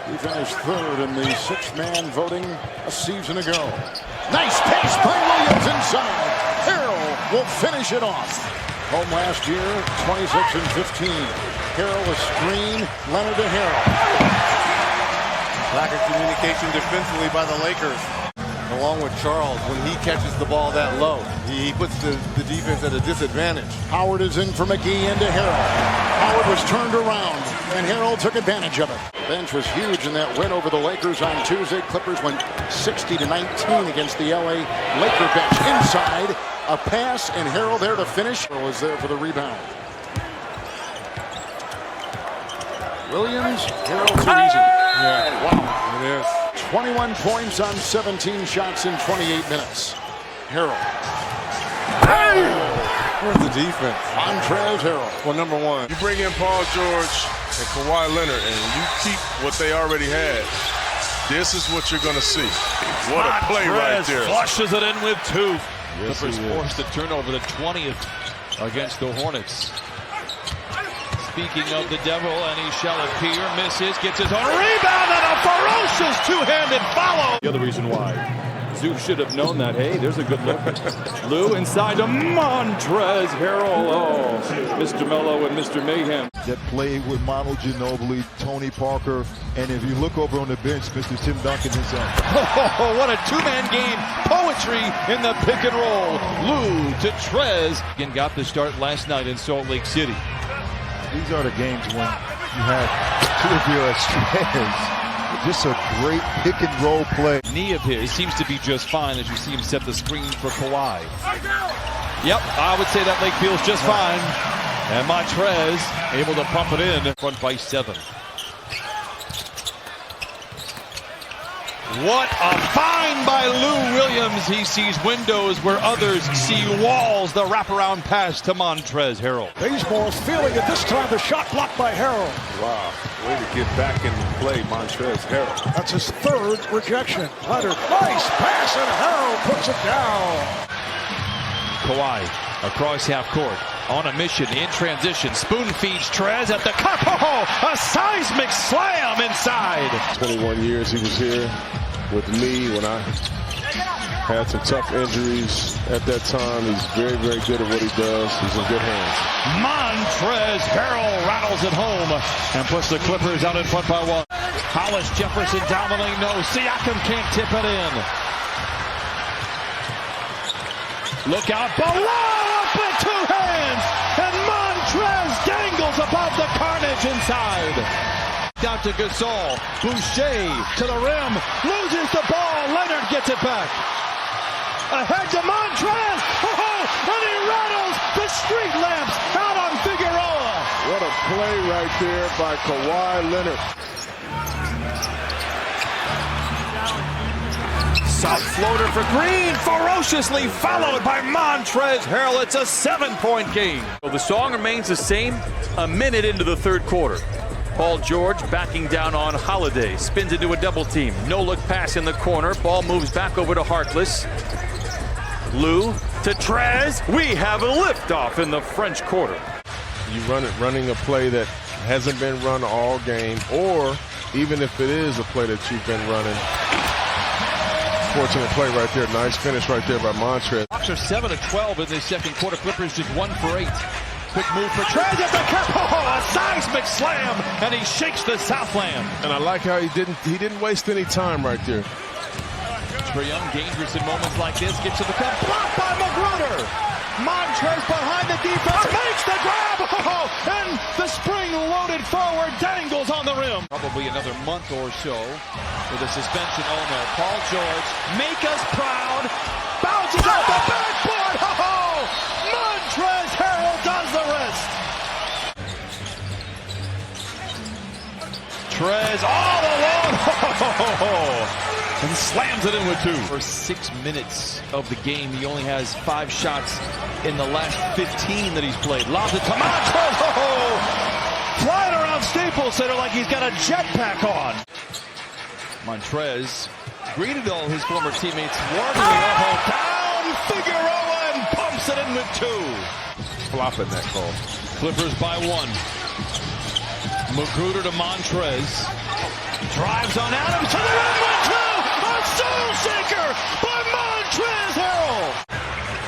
He finished third in the six-man voting a season ago. Nice pace by Williams inside. Harrell will finish it off. Home last year, 26 and 15. Harrell a screen, Leonard to Harrell. Lack of communication defensively by the Lakers. Along with Charles, when he catches the ball that low, he puts the defense at a disadvantage. Howard is in for McGee into Harrell. Howard was turned around, and Harrell took advantage of it. The bench was huge in that win over the Lakers on Tuesday. Clippers went 60-19 against the LA Laker bench. Inside, a pass, and Harrell there to finish. Harrell is there for the rebound. Williams, Harrell too easy. Yeah, wow, it is. 21 points on 17 shots in 28 minutes. Harrell. Where's the defense? Montrezl Harrell. Well, number one, you bring in Paul George and Kawhi Leonard, and you keep what they already had. This is what you're going to see. What a play right there. Flushes it in with two. Yes, Clippers forced a turnover, the 20th against the Hornets. Speaking of the devil, and he shall appear, misses, gets his own rebound, and a ferocious two-handed follow. The other reason why Zeus should have known that. Hey, there's a good look. Lou inside to Montrezl Harrell. Oh, Mr. Mello and Mr. Mayhem. That played with Manu Ginobili, Tony Parker, and if you look over on the bench, Mr. Tim Duncan himself. Oh, what a two-man game. Poetry in the pick and roll. Lou to Trezz. Again, got the start last night in Salt Lake City. These are the games when you have two of your stars. Just a great pick and roll play. Knee of his seems to be just fine as you see him set the screen for Kawhi. Yep, I would say that leg feels just fine. And Montrezl able to pump it in. Front by 7. What a find by Lou Williams. He sees windows where others see walls. The wraparound pass to Montrezl Harrell. Baseball's feeling it this time. The shot blocked by Harrell. Wow, way to get back in play, Montrezl Harrell. That's his third rejection. Leonard, nice pass, and Harrell puts it down. Kawhi across half court. On a mission, in transition. Spoon feeds Trezz at the cup. Oh, a seismic slam inside. 21 years he was here with me when I had some tough injuries at that time. He's very, very good at what he does. He's in good hands. Montrezl Harrell rattles it home and puts the Clippers out in front by 1. Hollis Jefferson down the lane. No, Siakam can't tip it in. Look out below. Up with two hands. And Montrezl dangles above the carnage inside. Down to Gasol. Boucher to the rim. Loses the ball. Leonard gets it back. Ahead to Montrezl. Oh, and he rattles the street lamps out on Figueroa. What a play right there by Kawhi Leonard. South floater for Green, ferociously followed by Montrezl Harrell. It's a 7-point game. The song remains the same a minute into the third quarter. Paul George backing down on Holiday. Spins into a double team. No look pass in the corner. Ball moves back over to Harkless. Lou to Trezz. We have a liftoff in the French Quarter. You running a play that hasn't been run all game, or even if it is a play that you've been running. Fortunate play right there. Nice finish right there by Montrezl. Hawks are 7 of 12 in this second quarter. Clippers just 1 for 8. Quick move for Trezz at the cup. Oh, a seismic slam, and he shakes the Southland. And I like how he didn't waste any time right there. Trae Young dangerous in moments like this. Gets to the cup. Blocked by Magruder. Montrezl behind the defense. Makes the grab. Oh, and the spring loaded forward dangles on the rim. Probably another month or so with a suspension. Oh no. Paul George. Make us proud. Bounces off the backboard. Oh, Montrezl Harrell does the rest. Trezz all alone. And slams it in with 2. For 6 minutes of the game, he only has 5 shots in the last 15 that he's played. Lobs it to Montrezl. Flying around Staples Center like he's got a jetpack on. Montrezl greeted all his former teammates warmly. Down Figueroa and pumps it in with 2. Flopping that call. Clippers by 1. Magruder to Montrezl. Drives on Adams to the rim with two. A soul shaker by Montrezl Harrell.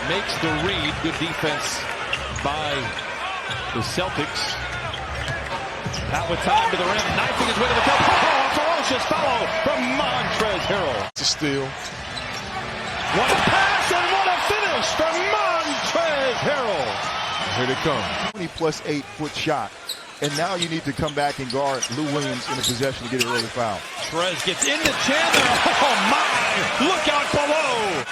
Makes the read. Good defense by the Celtics. Out with time to the rim. Knifing his way to the cup. Oh, a ferocious foul from Montrezl Harrell. It's a steal. What a pass and what a finish from Montrezl Harrell. Here they come. 20+8 foot shot. And now you need to come back and guard Lou Williams in a possession to get an early foul. Trezz gets into Chandler. Oh my! Look out below.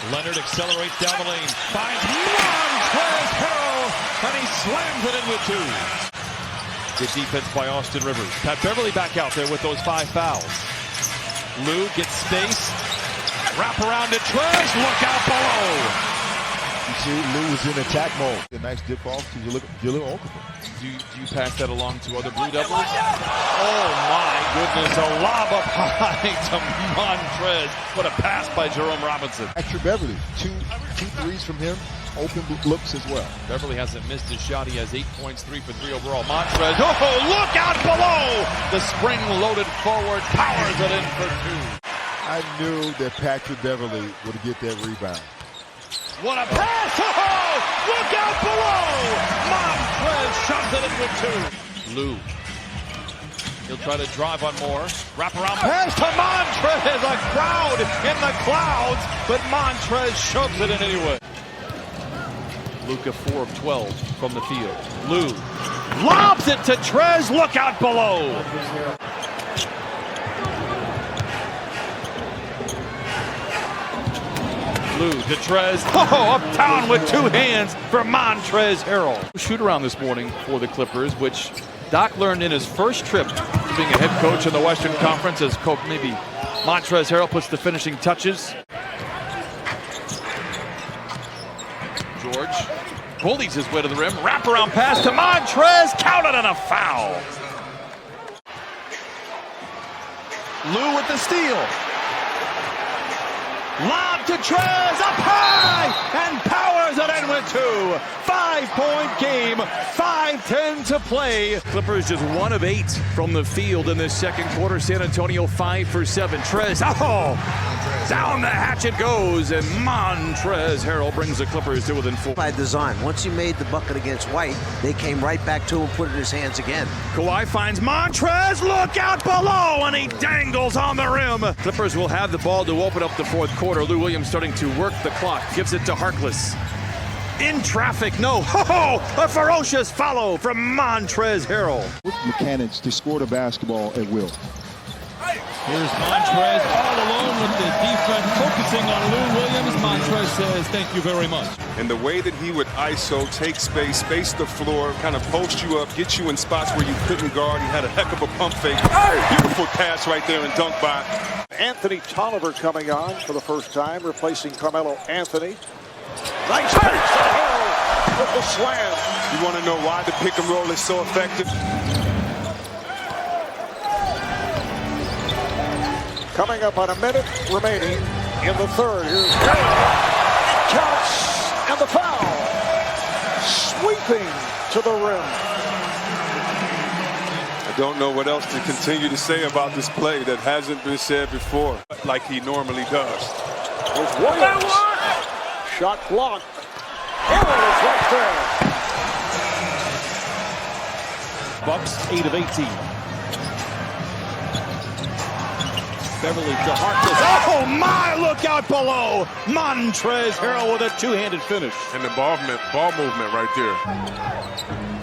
Leonard accelerates down the lane. Finds Montrezl Harrell, and he slams it in with two. Good defense by Austin Rivers. Pat Beverly back out there with those 5 fouls. Lou gets space. Wrap around to Trezz. Look out below. You see, Lou is in attack mode. A nice dip off to Jalil Okafor. Do you pass that along to other Blue Devils? Oh my goodness, a lob up high to Montrezl. What a pass by Jerome Robinson. Extra Beverly, two threes from him. Open looks as well. Beverly hasn't missed his shot. He has 8 points, 3 for 3 overall. Montrezl, oh, look out below! The spring-loaded forward powers it in for 2. I knew that Patrick Beverly would get that rebound. What a pass! Oh, look out below! Montrezl shoves it in with 2. Lou. He'll try to drive on Moore. Wrap around pass to Montrezl. A crowd in the clouds, but Montrezl shoves it in anyway. Luka 4 of 12 from the field. Lou lobs it to Trezz. Look out below. Lou to Trezz. Oh, uptown with 2 hands for Montrezl Harrell. Shoot around this morning for the Clippers, which Doc learned in his first trip being a head coach in the Western Conference as maybe Montrezl Harrell puts the finishing touches. George bullies his way to the rim. Wraparound pass to Montrezl. Counted on a foul. Lou with the steal. Lob to Trezz, up high, and powers it in with 2. 5-point game, 5:10 to play. Clippers just 1 of 8 from the field in this second quarter. San Antonio 5 for 7. Trezz, oh, down the hatch it goes, and Montrezl Harrell brings the Clippers to within 4. By design, once he made the bucket against White, they came right back to him, put it in his hands again. Kawhi finds Montrezl, look out below, and he dangles on the rim. Clippers will have the ball to open up the fourth quarter. Lou Williams starting to work the clock, gives it to Harkless. In traffic, no. Ho-ho! A ferocious follow from Montrezl Harrell. With mechanics to score the basketball at will. Here's Montrezl all alone with the defense focusing on Lou Williams. Montrezl says thank you very much. And the way that he would ISO, take space the floor, kind of post you up, get you in spots where you couldn't guard. He had a heck of a pump fake. Beautiful pass right there and dunk by. Anthony Tolliver coming on for the first time, replacing Carmelo Anthony. Nice pass to Harrell with the slam. You want to know why the pick and roll is so effective? Coming up on a minute remaining in the third. Here's Harrell. Counts and the foul. Sweeping to the rim. I don't know what else to continue to say about this play that hasn't been said before, like he normally does. With Williams. Shot blocked. Harrell is right there. Bucks 8 of 18. Beverly to Harkless. Oh my, look out below. Montrezl Harrell with a 2-handed finish. And the ball movement right there.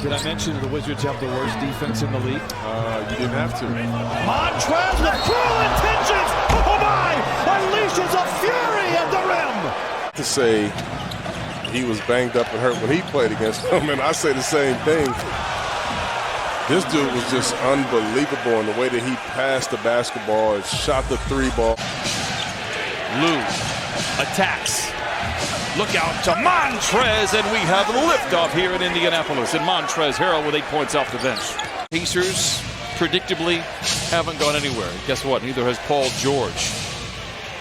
Did I mention the Wizards have the worst defense in the league? You didn't have to. Montrezl with cruel intentions. Oh my, unleashes a fury at the rim. To say he was banged up and hurt when he played against him, and I say the same thing. This dude was just unbelievable in the way that he passed the basketball and shot the 3-ball. Lou attacks. Look out to Montrezl, and we have liftoff here in Indianapolis. And Montrezl Harrell with 8 points off the bench. Pacers predictably haven't gone anywhere. Guess what? Neither has Paul George.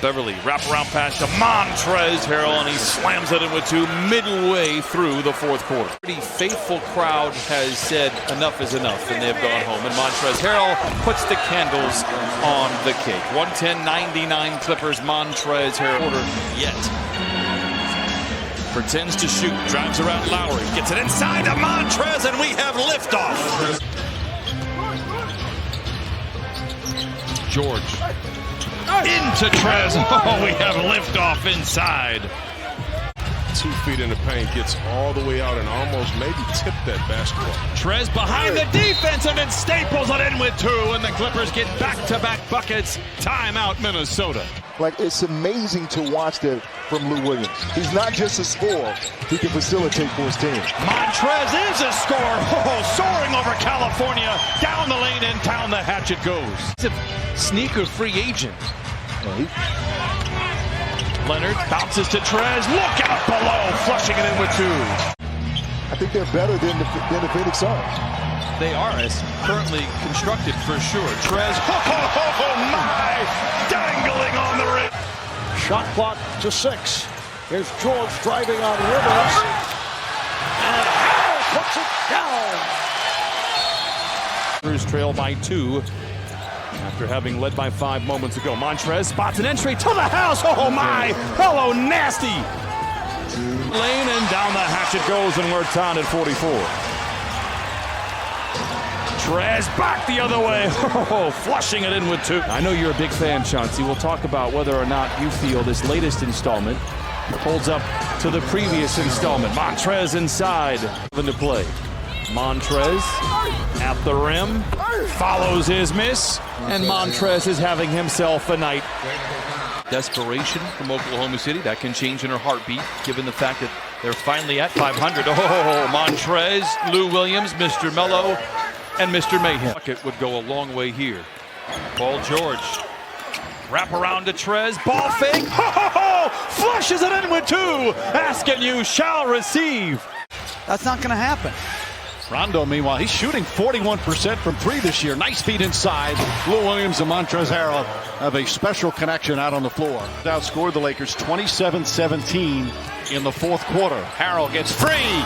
Beverly, wraparound pass to Montrezl Harrell, and he slams it in with two midway through the fourth quarter. The faithful crowd has said enough is enough, and they've gone home. And Montrezl Harrell puts the candles on the cake. 110-99 Clippers. Montrezl Harrell yet. Pretends to shoot, drives around Lowry, gets it inside to Montrezl, and we have liftoff. George. Into Trezz. Oh, we have liftoff inside. 2 feet in the paint, gets all the way out and almost maybe tipped that basketball. Trezz behind the defense and then staples it in with 2, and the Clippers get back-to-back buckets. Timeout, Minnesota. Like, it's amazing to watch that from Lou Williams. He's not just a scorer. He can facilitate for his team. Montrezl is a scorer. Oh, soaring over California. Down the lane and down the hatch it goes. It's a sneaker free agent. Leonard bounces to Trezz. Look out below. Flushing it in with 2. I think they're better than the Phoenix Suns. They are, as currently constructed for sure. Trezz, oh my! Dangling on the rim. Shot clock to 6. Here's George driving on Rivers. And Harrell puts it down. Clippers trail by 2 after having led by 5 moments ago. Montrezl spots an entry to the house. Oh my! Hello, nasty! Lane and down the hatch it goes, and we're tied at 44. Trezz back the other way. Oh, flushing it in with 2. I know you're a big fan, Chauncey. We'll talk about whether or not you feel this latest installment holds up to the previous installment. Montrezl inside. Into play. Montrezl at the rim. Follows his miss. And Montrezl is having himself a night. Desperation from Oklahoma City. That can change in a heartbeat, given the fact that they're finally at 500. Oh, Montrezl, Lou Williams, Mr. Mello, and Mr. Mayhem. Bucket would go a long way here. Paul George. Wrap around to Trezz. Ball fake. Flushes it in with 2. Ask and you shall receive. That's not going to happen. Rondo, meanwhile, he's shooting 41% from 3 this year. Nice feed inside. Lou Williams and Montrezl Harrell have a special connection out on the floor. Outscored the Lakers 27-17 in the fourth quarter. Harrell gets free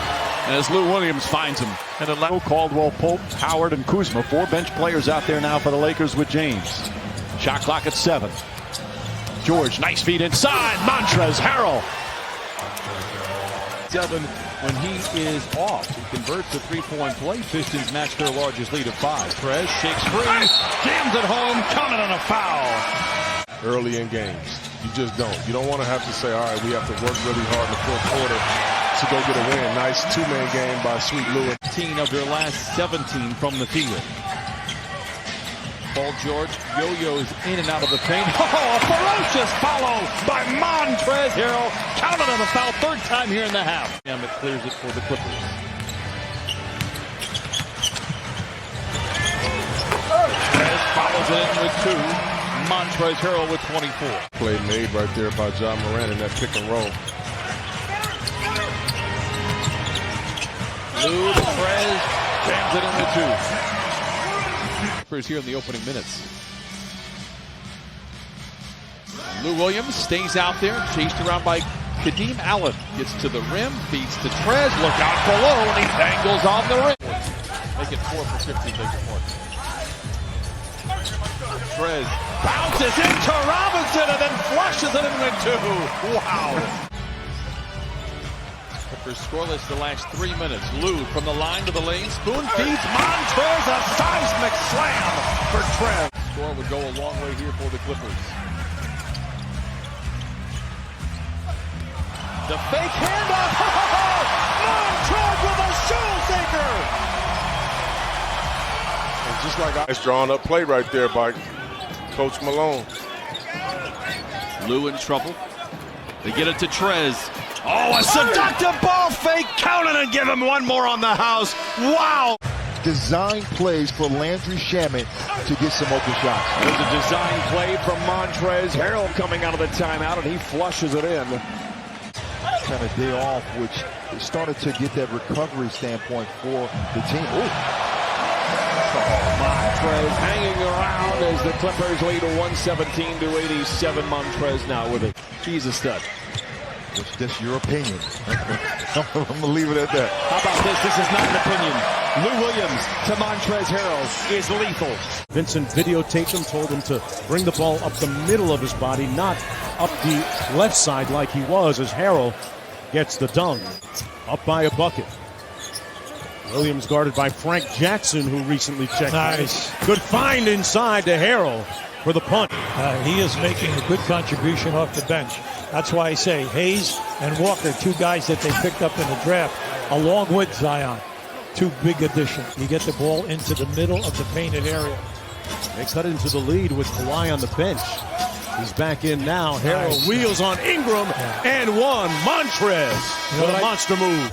as Lou Williams finds him. And Caldwell, Pope, Howard, and Kuzma. 4 bench players out there now for the Lakers with James. Shot clock at 7. George, nice feed inside. Montrezl Harrell. 7 when he is off. He converts the 3-point play. Pistons match their largest lead of 5. Trezz shakes free, jams it home, counted on a foul. Early in games, you just don't. You don't want to have to say, all right, we have to work really hard in the fourth quarter to go get a win. Nice 2-man game by Sweet Lou. 15 of their last 17 from the field. Paul George yo-yos in and out of the paint. Oh, a ferocious follow by Montrezl Harrell. Counted on the foul, 3rd time here in the half. And it clears it for the Clippers. Trezz follows it in with 2. Montrezl Harrell with 24. Play made right there by John Moran in that pick and roll. Lou to Trezz, jams it in with 2. Here in the opening minutes. Lou Williams stays out there, chased around by Kadeem Allen. Gets to the rim, feeds to Trezz. Look out below, and he dangles on the rim. Make it 4 for 15, make it 1. Trezz bounces into Robinson and then flushes it in with 2. Wow. Clippers scoreless the last 3 minutes. Lou from the line to the lane. Spoon feeds Montrezl. A seismic slam for Trezz. Score would go a long way here for the Clippers. The fake handoff. Montrezl with a shot taker. And just like nice drawn up play right there by Coach Malone. Lou in trouble. They get it to Trezz. Oh, a seductive ball fake. Count it and give him one more on the house. Wow. Design plays for Landry Shamet to get some open shots. There's a design play from Montrezl Harrell coming out of the timeout, and he flushes it in. Kind of day off, which started to get that recovery standpoint for the team. Ooh. Montrezl hanging around as the Clippers lead 117-87. Montrezl now with it. He's a stud. It's just your opinion. I'm going to leave it at that. How about this? This is not an opinion. Lou Williams to Montrezl Harrell is lethal. Vincent videotaped him, told him to bring the ball up the middle of his body, not up the left side like he was, as Harrell gets the dunk. Up by a bucket. Williams guarded by Frank Jackson, who recently checked. Nice. Good find inside to Harrell for the punt. He is making a good contribution off the bench. That's why I say Hayes and Walker, two guys that they picked up in the draft, along with Zion. Two big additions. You get the ball into the middle of the painted area. They cut into the lead with Kawhi on the bench. He's back in now. Harrell Nice. wheels on Ingram and one. Montrezl with a monster move.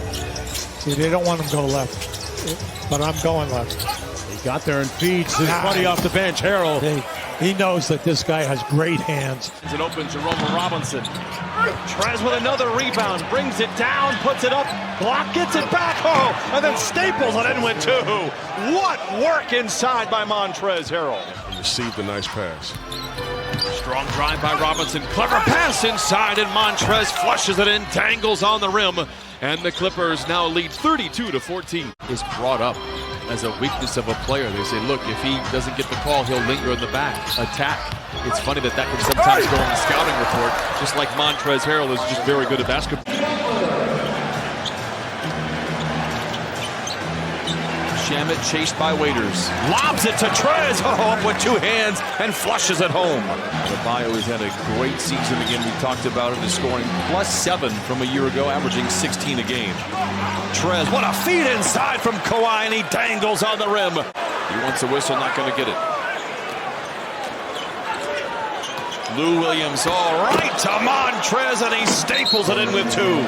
See, they don't want him to go left, but I'm going left. He got there and feeds his buddy off the bench. Harrell. He knows that this guy has great hands. It opens Jerome Robinson. Trezz with another rebound, brings it down, puts it up, block, gets it back, and then staples it in with two. What work inside by Montrezl Harrell. He received a nice pass. Strong drive by Robinson, clever pass inside, and Montrezl flushes it in, dangles on the rim, and the Clippers now lead 32-14. Is brought up as a weakness of a player. They say, look, if he doesn't get the call, he'll linger in the back, attack. It's funny that can sometimes go on the scouting report, just like Montrezl Harrell is just very good at basketball. Shamet chased by Waiters. Lobs it to Trezz. Up with two hands and flushes it home. Adebayo has had a great season again. We talked about it. Is scoring +7 from a year ago, averaging 16 a game. Trezz, what a feed inside from Kawhi, and he dangles on the rim. He wants a whistle, not going to get it. Lou Williams, all right to Montrezl, and he staples it in with two.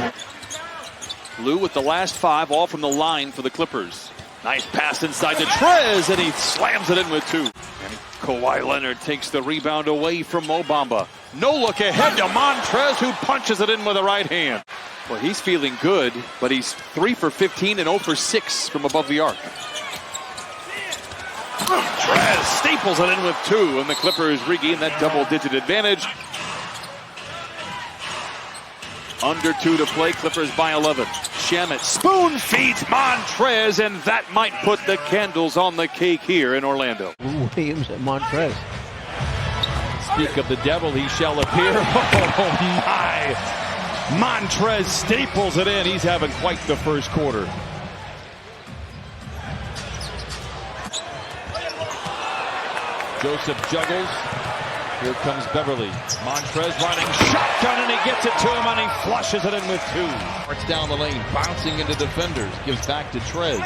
Lou with the last 5, all from the line for the Clippers. Nice pass inside to Trezz, and he slams it in with two. And Kawhi Leonard takes the rebound away from Mo Bamba. No look ahead to Montrezl, who punches it in with the right hand. Well, he's feeling good, but he's 3 for 15 and 0 for 6 from above the arc. Trezz staples it in with two, and the Clippers regain that double-digit advantage. Under 2 to play, Clippers by 11. Shamet spoon feeds Montrezl, and that might put the candles on the cake here in Orlando. Williams and Montrezl. Speak of the devil, he shall appear. Oh my! Montrezl staples it in. He's having quite the first quarter. Joseph juggles. Here comes Beverly. Montrezl riding shotgun, and he gets it to him, and he flushes it in with two. It's down the lane, bouncing into defenders. Gives back to Trezz.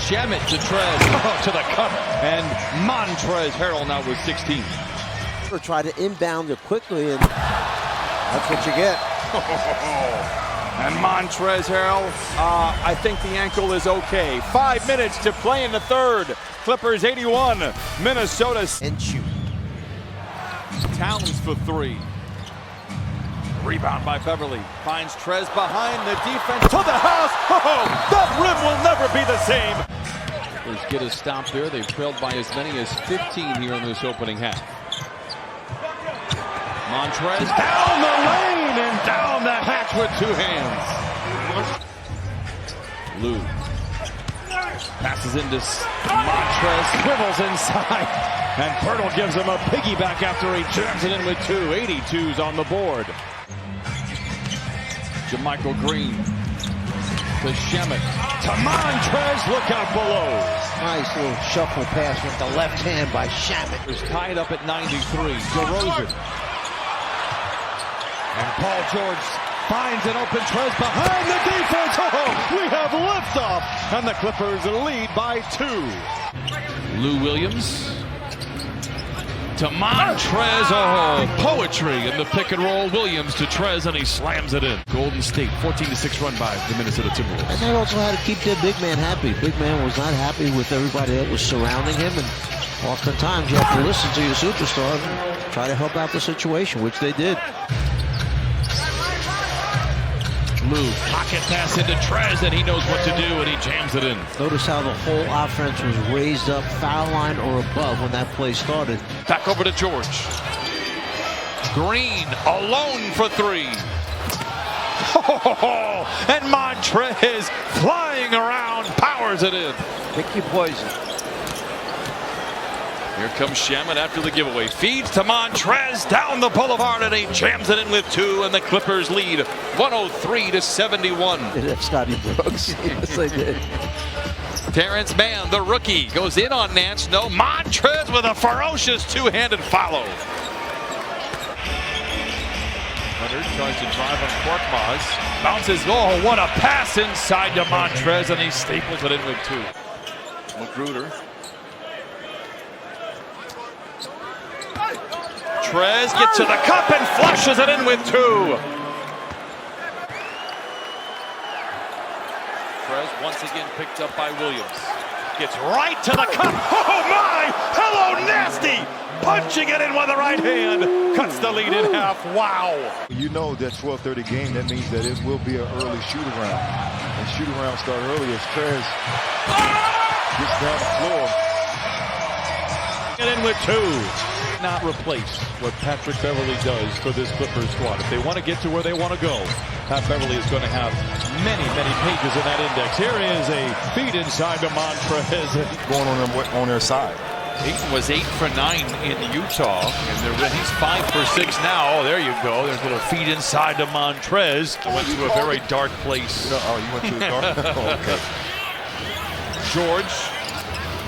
Shamet to Trezz. To the cup. And Montrezl Harrell now with 16. Try to inbound it quickly, and that's what you get. And Montrezl Harrell, I think the ankle is okay. 5 minutes to play in the third. Clippers 81, Minnesota. And shoot. Towns for 3. Rebound by Beverly. Finds Trezz behind the defense to the house. That rim will never be the same. Clippers get a stop there. They've trailed by as many as 15 here in this opening half. Montrezl Down the lane and down the hatch with 2 hands. Lou passes into Montrezl, swivels inside, and Pirtle gives him a piggyback after he jams it in with 2. 82's on the board. JaMychal Green to Shamet to Montrezl. Look out below. Nice little shuffle pass with the left hand by Shamet. Is tied up at 93. DeRozan. And Paul George finds an open Trezz behind the defense. We have liftoff, and the Clippers lead by 2. Lou Williams to Montrezl. Poetry in the pick and roll. Williams to Trezz, and he slams it in. Golden State 14-6 run by the Minnesota Timberwolves. And they also had to keep their big man happy. Big man was not happy with everybody that was surrounding him, and oftentimes you have to listen to your superstar and try to help out the situation, which they did. Lou, pocket pass into Trezz, and he knows what to do, and he jams it in. Notice how the whole offense was raised up foul line or above when that play started. Back over to George. Green alone for three. And Montrezl flying around, powers it in. Pick your poison. Here comes Shaman after the giveaway. Feeds to Montrezl down the boulevard, and he jams it in with two, and the Clippers lead 103-71. That's Scotty Brooks. Yes, they did. Terrence Mann, the rookie, goes in on Nance. No, Montrezl with a ferocious two-handed follow. Leonard tries to drive on Korkmaz. Bounces. Oh, what a pass inside to Montrezl, and he staples it in with two. Magruder. Trezz gets to the cup and flushes it in with two. Trezz once again picked up by Williams. Gets right to the cup. Oh my! Hello, nasty! Punching it in with the right hand. Cuts the lead in half. Wow. You know that 12:30 game, that means that it will be an early shoot-around. And shoot-around start early as Trezz gets down the floor. Get in with two. Not replace what Patrick Beverly does for this Clippers squad. If they want to get to where they want to go, Pat Beverly is going to have many, many pages in that index. Here is a feed inside to Montrezl. Going on their side. Ayton was 8 for 9 in Utah, and he's 5 for 6 now. Oh, there you go. There's a little feed inside to Montrezl. Went to a very dark place. Oh, you went to the dark? Oh, okay. George.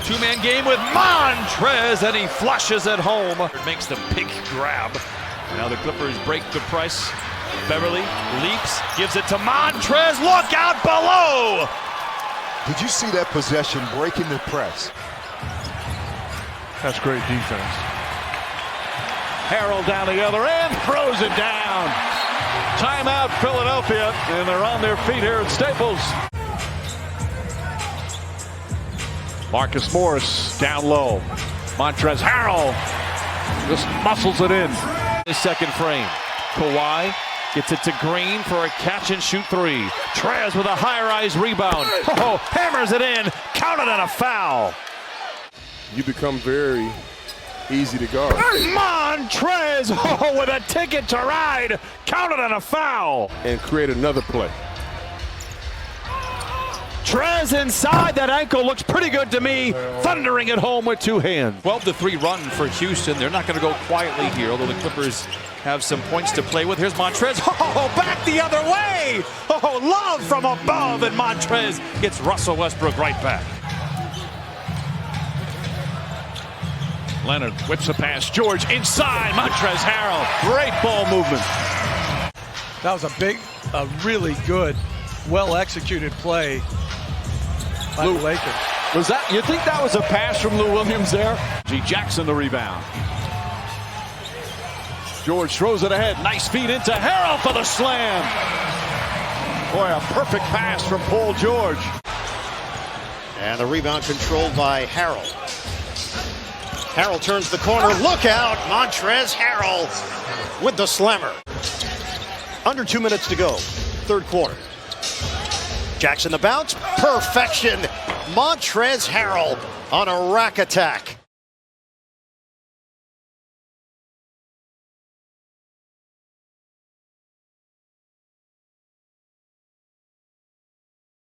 Two-man game with Montrezl, and he flushes it home. Makes the big grab. Now the Clippers break the press. Beverly leaps, gives it to Montrezl. Look out below! Did you see that possession breaking the press? That's great defense. Harrell down the other end, throws it down. Timeout, Philadelphia, and they're on their feet here at Staples. Marcus Morris down low. Montrezl Harrell just muscles it in. The second frame. Kawhi gets it to Green for a catch-and-shoot three. Trezz with a high-rise rebound. Oh, hammers it in. Counted on a foul. You become very easy to guard. Montrezl with a ticket to ride. Counted on a foul. And create another play. Trezz inside. That ankle looks pretty good to me. Thundering it home with two hands. 12-3 run for Houston. They're not going to go quietly here, although the Clippers have some points to play with. Here's Montrezl. Oh, back the other way. Oh, love from above, and Montrezl gets Russell Westbrook right back. Leonard whips a pass. George inside. Montrezl Harrell. Great ball movement. That was a really good, well-executed play by the Lakers. Was that, you think that was a pass from Lou Williams there? G. Jackson the rebound. George throws it ahead. Nice feed into Harrell for the slam. Boy, a perfect pass from Paul George. And the rebound controlled by Harrell. Harrell turns the corner. Look out! Montrezl Harrell with the slammer. Under 2 minutes to go. Third quarter. Jackson the bounce. Perfection. Montrezl Harrell on a rack attack.